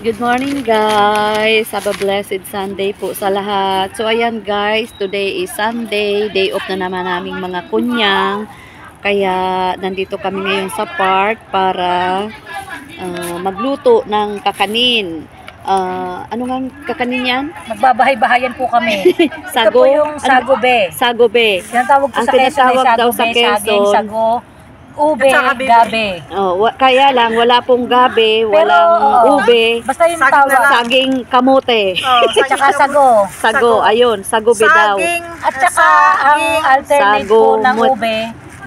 Good morning guys. Have a blessed Sunday po sa lahat. So ayan guys, today is Sunday. Day off na naman naming mga kunyang. Kaya nandito kami ngayon sa park para magluto ng kakanin. Ano nga kakanin yan? Magbabahay-bahayan po kami. Sago? Ito po yung sagobe. Sagobe. Tinatawag po Ang sa Quezon ay tinatawag daw sa sagobe, saging, Quezon. sago, ube, gabe. Kaya lang, wala pong gabe, walang ube. Basta yung tawag. Saging kamote. Tsaka sago. Sago, ayun, sagobe daw. At saka ang alternate po ng ube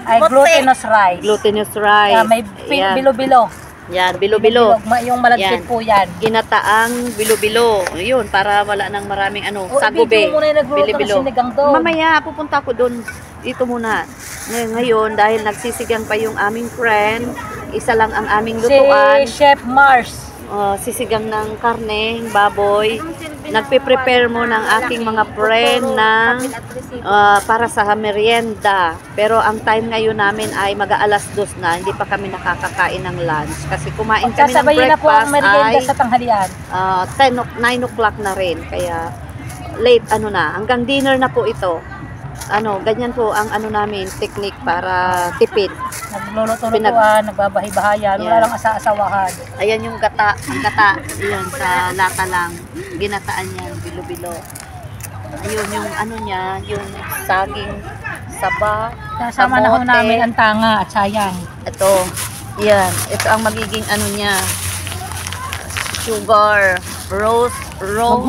ay glutinous rice. Glutinous rice. May Yan. bilo-bilo. Yan, bilo-bilo. Yung malagkit po yan. Ginataang bilo-bilo. Yun, para wala nang maraming sagobe. Ibigay mo muna yung nagluto ng sinigang doon. Mamaya, pupunta ko doon. Dito muna. Ngayon, dahil nagsisigang pa yung aming friend, isa lang ang aming lutuan. Si Chef Mars. Sisigang ng karne, baboy. Nagpe-prepare mo ng aking mga friend ng para sa merienda. Pero ang time ngayon namin ay mag-aalas 2 na. Hindi pa kami nakakakain ng lunch. Kasi kumain kami ng breakfast na po ang merienda sa tanghalian. 9 o'clock na rin. Kaya late na. Hanggang dinner na po ito. Ganyan po ang namin, technique para tipid. Nagluluto-lutuan, nagbabahay-bahayan, wala lang asa-asawahan. Ayan yung gata, ang gata, yun, sa lata lang. Ginataan yan, bilo-bilo. Ayun yung niya, yung saging, saba, Kasama na ho namin ang tanga at sayang. Ito, yan, ito ang magiging niya. Sugar, roast brown.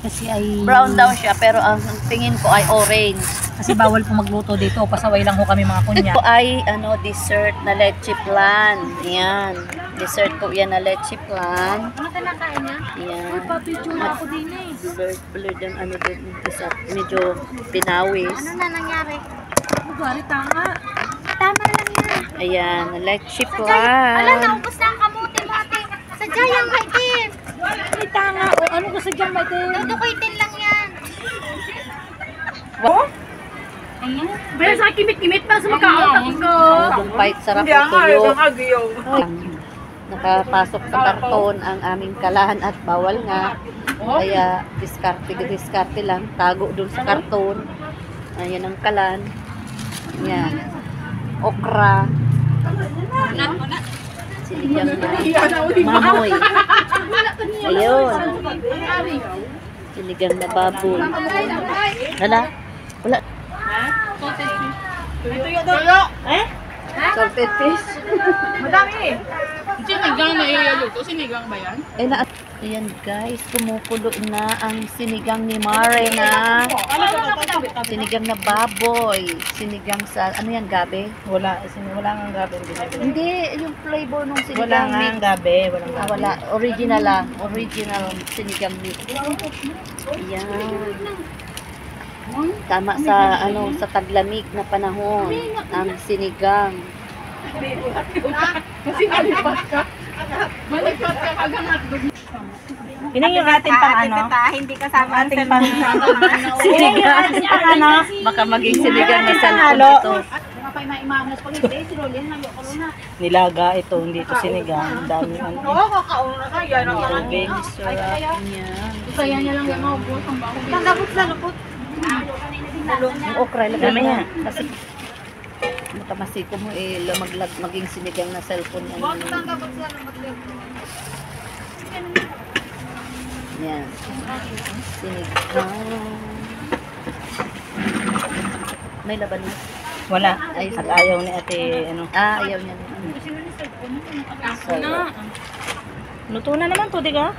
Kasi ay Brown daw siya, pero ang tingin ko ay orange. kasi bawal po magluto dito, pasaway lang ho kami mga kunya. Ito ay dessert na leche flan. Yan. Dessert po yan na leche flan. Ano ka nakain niya? Yan. Papicture ako din eh. Blurred ang din isa. Medyo pinawis. Ano na nangyari? Bugari tanga. Tama lang yan. Ayan, leche Wala, flan. naubos na ang kamuti mo ate. Sadya yung kaitin. Ay tanga, o ano ko sa dyan ba ito? Dudukuitin lang yan. Wow. Ayan. Pero sa kimit-kimit pa sa makaon ko. Dumpait, sarap po tuyo. Nakapasok sa karton ang aming kalahan at bawal nga. Kaya diskarte lang. Tago dun sa karton. Ayan ang kalan. Yan. Okra. Sinigang na mamoy. Ayun. Sinigang na baboy. Wala. Salted fish. Madami. Sinigang na iyaluto? Sinigang ba yan? Ayan guys, kumukulo na ang sinigang ni Mare na sinigang na baboy. Sinigang sa, gabe? Wala nga gabi. Hindi, yung flavor ng Wala sinigang nga mix. gabi, walang gabi. Wala, original lang. Original sinigang mix. Ayan. Tama sa sa taglamig na panahon ang sinigang. Kasi malipat ka. Malipat ka kagangat. Yun yung ating pang Hindi kasama ang ating pang Sinigang. Baka maging sinigang na cellphone ito. Nilaga ito, hindi ito sinigang. Dami kakauna ka. Yan ang Tubig, sarap niya. Kaya niya lang yung maubos ang bago. Lambot na lupot. Yung okra, lagay mo yan. Kasi matamasiko mo lumaglag maging sinigang na cellphone yan. Yan. Sinigang. May laban na. Wala. At ayaw ni ate, Ayaw niya. Luto na naman to, di ka?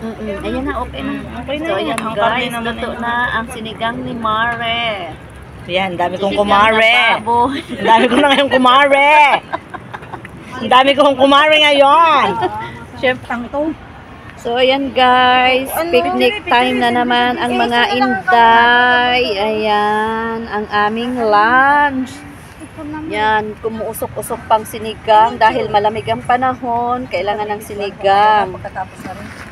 Ayan na, okay na. Okay na So, yan. ayan Ang guys, karne naman luto eh. na ang sinigang ni Mare. Yan, dami kong Sinigang kumare. na baboy. Ang dami ko na ngayon kumare. Ang dami kong kumare ngayon. Chef, tang to. So, ayan guys, picnic time na naman ang mga inday. Ayan, ang aming lunch. Yan, kumuusok-usok pang sinigang dahil malamig ang panahon, kailangan ng sinigang.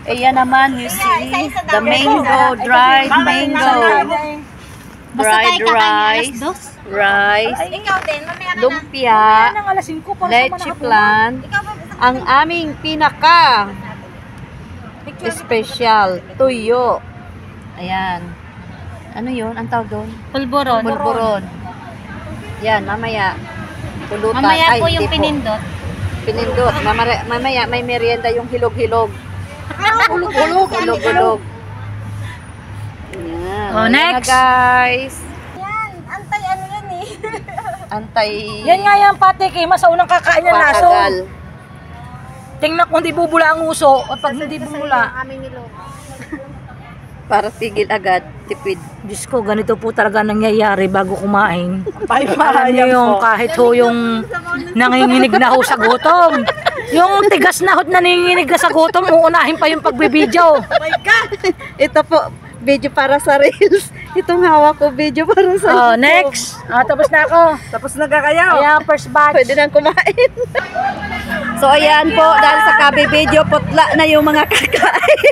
Ayan naman, you see, the mango, dried mango. Dried rice, Ikaw din, mamaya ka na. lumpia, Nang alas 5 para leche flan, ang aming pinaka special, tuyo. Ayan. Ano yun? Ang tawag doon? Pulburon. Pulburon. Yan, mamaya. Pulutan. Mamaya Ay, po yung hindi pinindot. Pinindot. Mamaya may merienda yung hilog-hilog. Hulog-hulog. Ayan. Oh, Ayan na, next. guys. Yan, antay ano yan eh. Antay. Yan nga yan, patik eh. Mas unang kakain yan naso. patagal. Tingnan kung di bubula ang uso. At pag hindi bumula, Aming nilo. Para tigil agad, tipid. Diyos ko, ganito po talaga nangyayari bago kumain. Alam niyo yung kahit ho yung nanginginig na ho sa gutom. Yung tigas na ho nanginginig na sa gutom, uunahin pa yung pagbibideo. Oh my God! Ito po, video para sa Reels. Itong hawak ko, video para sa Oh, next. Tapos na ako. Tapos na kakayaw. Ayan, first batch. Pwede nang kumain. So, ayan po, dahil sa kabe video, potla na yung mga kakain.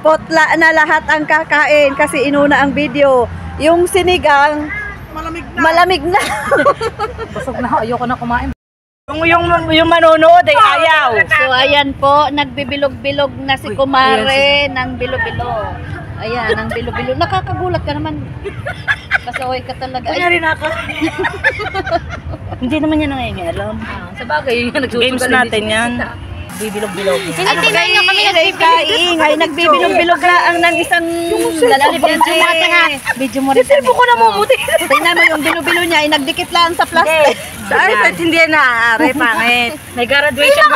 Potla na lahat ang kakain kasi inuna ang video. Yung sinigang, malamig na. Busog na ho, ayoko na kumain. Yung manonood ay ayaw. So, ayan po, nagbibilog-bilog na si Kumare ng bilo-bilo. Ayan, ang bilo-bilo. Nakakagulat ka naman. Kasaway ka talaga. Kanya rin ako. Hindi naman yan nangyayang Sa bagay, yun yung nagsusugal. Games natin yan. Bibilog-bilog. Tinitingnan nyo kami Ingay, nagbibilog-bilog na ang ng isang lalaki. Video mo rin. Silbo ko na mumuti. Tingnan mo yung bilo-bilo niya, ay nagdikit lang sa plastic. Ay, hindi yan naaari, pangit. May graduation.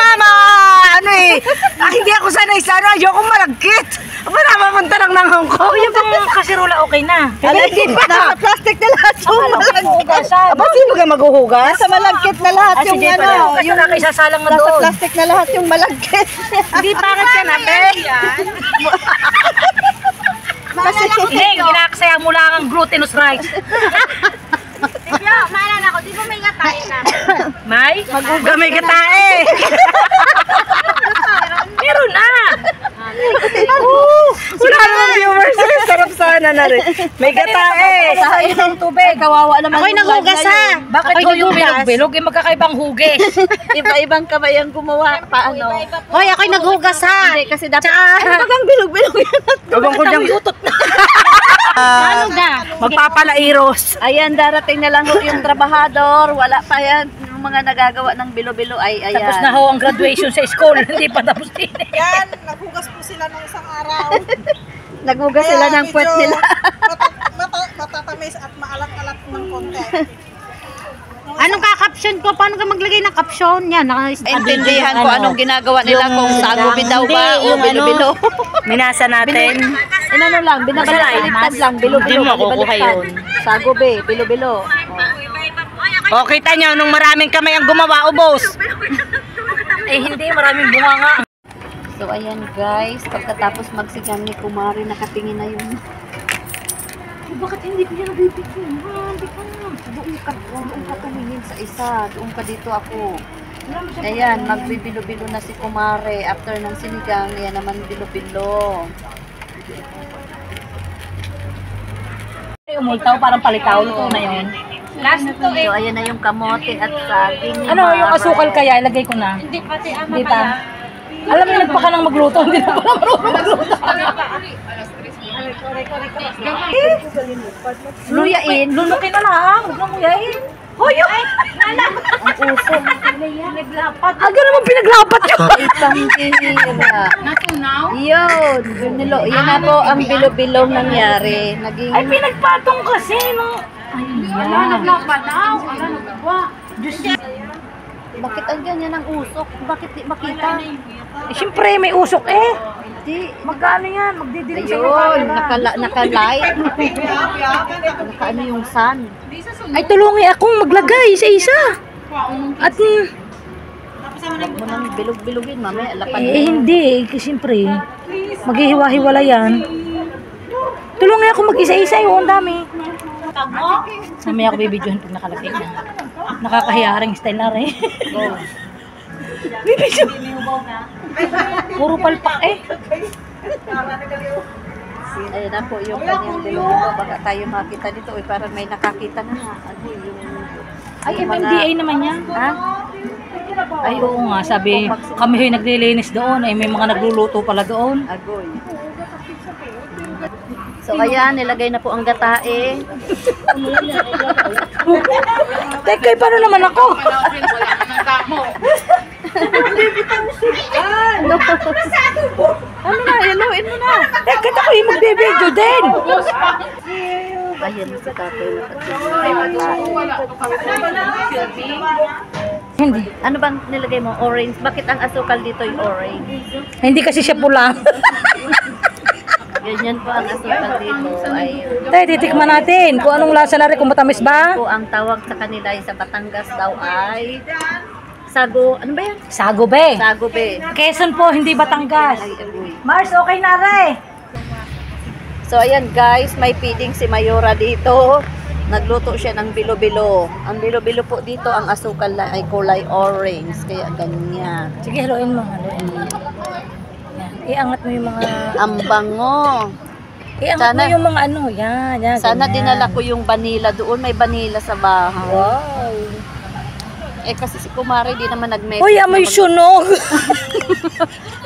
Ano eh. Hindi ako sanay sa ano, ayoko malagkit. Aba, namapunta lang ng Hong Kong. Yung pang kasirola, okay na. Alagkit pa. Nasa plastic na lahat yung malagkit. Aba, sino ka maghuhugas? Nasa malagkit na lahat yung Sige pala. ano. Kasi nakaisasalang na Nasa doon. plastic na lahat yung malagkit. Hindi pangit ka na, be. Kasi, hindi, ginakasaya mo lang ang glutinous rice. Yo, maalala ko, di ba may gatay na? May? Maggamay ka tae. Meron na. Wala naman viewers. Sarap sana na rin. May gatae. Sayang ng tubig. Kawawa naman. Ako'y naghugas ha. Bakit ho yung bilog-bilog? Magkakaibang hugis. Iba-ibang kamay ang gumawa. Paano? Hoy, ako'y naghugas ha. Hindi, kasi dapat. Ano bagang bilog-bilog yan? Gawang ko diyang utot na. Ano na? Magpapalairos. Ayan, darating na lang ho yung trabahador. Wala pa yan. Yung mga nagagawa ng bilo-bilo ay ayan. Tapos na ho ang graduation sa school. Hindi pa tapos din. Yan, naghugas po sila ng isang araw. Naghugas sila ng puwet nila. Matatamis at maalat-alat ng konti. Anong ka-caption ko? Paano ka maglagay ng caption? Yan, Intindihan ko anong ginagawa nila kung sagubi daw ba o bilo-bilo. Minasa natin. Inano lang, binabalak lang, bilo-bilo. Hindi mo makukuha yun. Sagubi, bilo-bilo. O, kita nyo, nung maraming kamay ang gumawa, ubos. Eh, hindi, maraming bunga nga. So, ayan guys, pagkatapos magsigang ni Kumari, nakatingin na yung... bakit hindi ko yan nabibigyan? Hindi ka na. Doon ka tumingin sa isa. Doon ka dito ako. Ayan, magbibilo-bilo na si Kumari. After ng sinigang, ayan naman bilo-bilo. Umultaw, parang palitaw. Ito na yun. Last to So, ayan na yung kamote at saging ni Ano, yung Mare. asukal kaya, ilagay ko na. Hindi pati ama Hindi pa. Alam mo, nagpaka nang magluto. Hindi na pala marunong magluto. Luyain. Lulukin na lang. Huwag na muyain. Hoy, ay! Ang uso. Aga naman pinaglapat yun. Itang tira. Natunaw? Yun. Yan na po ang bilo-bilong nangyari. Naging... Ay, pinagpatong kasi, no? Ay, Wala, naglapanaw. Wala, nagwa. Bakit ang ganyan ang usok? Bakit di makita? Eh, siyempre, may usok eh. Di. Magkano yan? Magdidilim sa Ayun, naka-light. Naka-ano yung sun. Ay, tulungi akong maglagay sa isa. At, Huwag mo nang bilog-bilogin, mamaya. Lapan hindi. Kasi siyempre, maghihiwa-hiwala yan. Tulungi ako mag-isa-isa yun. Ang dami. Mamaya ako bibidyohan pag nakalagay na. Nakakahiyaring style na rin. Bibidyo. Puro palpak eh. Ayun na po yung kanyang bilo-bilo. Baka tayo makita dito. Uy, parang may nakakita na. Ano yung... Ay, MMDA naman yan. Ha? Ay, oo nga, sabi, kami ho'y naglilinis doon, ay may mga nagluluto pala doon. Agoy. So ayan, nilagay na po ang gatae. Teka, paano naman ako? Ano na, haluin mo na. Teka, ako yung magbibideo din. Ayan si tatay na Hindi. Ano bang nilagay mo? Orange. Bakit ang asukal dito yung orange? Hindi kasi siya pula. Ganyan po ang asukal dito. Ayun. Tay, titikman natin kung anong lasa na rin, kung matamis ba? Po ang tawag sa kanila ay sa Batangas daw ay sago. Ano ba yan? Sago be. Sago be. Quezon po, hindi Batangas. Ay, agoy. Mars, okay na rin. So ayan guys, may feeding si Mayora dito. Nagluto siya ng bilo-bilo. Ang bilo-bilo po dito, ang asukal na ay kulay orange. Kaya ganyan. Sige, haluin mo. Haluin mo. Yan. Iangat mo yung mga... Ang bango. Iangat Sana- mo yung mga ano. Yan, yan. Sana ganyan. dinala ko yung vanilla doon. May vanilla sa bahay. Wow. Eh kasi si Kumari di naman nag-message. Uy, amoy sunog.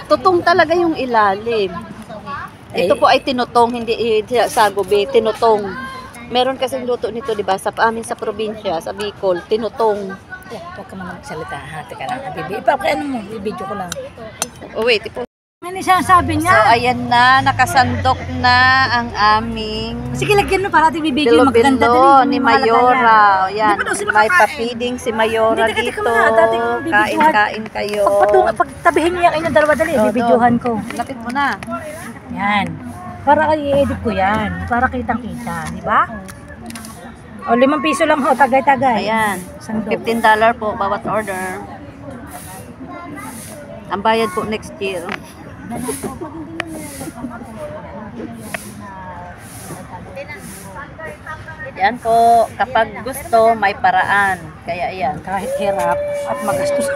Tutong talaga yung ilalim. Ito po ay tinutong, hindi sago be, tinutong. Meron kasing luto nito, di ba, sa amin sa probinsya, sa Bicol, tinutong. Yeah, huwag ka man magsalita. Ha, teka lang. Bibi. Ano mo? Ibidyo ko lang. Oh wait, ipo. Ano siya sabi So ayan na, nakasandok na ang aming Sige, lagyan mo para ating bibidyo. Magaganda bilo-bilo din. ni Mayora. Yan, Hindi pa daw sila may makakain. pa-feeding si Mayora Hindi, teka dito. muna, dating bibidyohan. Kain-kain kayo. Pagtabihin niya kayo ng dalawa dali. Oo, Bibidyohan ko. Lapit mo na. Yan. Para i-edit ko yan. Para kitang-kita. Di ba? O, 5 piso lang ho. Tagay-tagay. Ayan, Sandok. $15 po bawat order. Ang bayad po next year. Yan po, kapag gusto, may paraan. Kaya yan. Kahit hirap at magastos.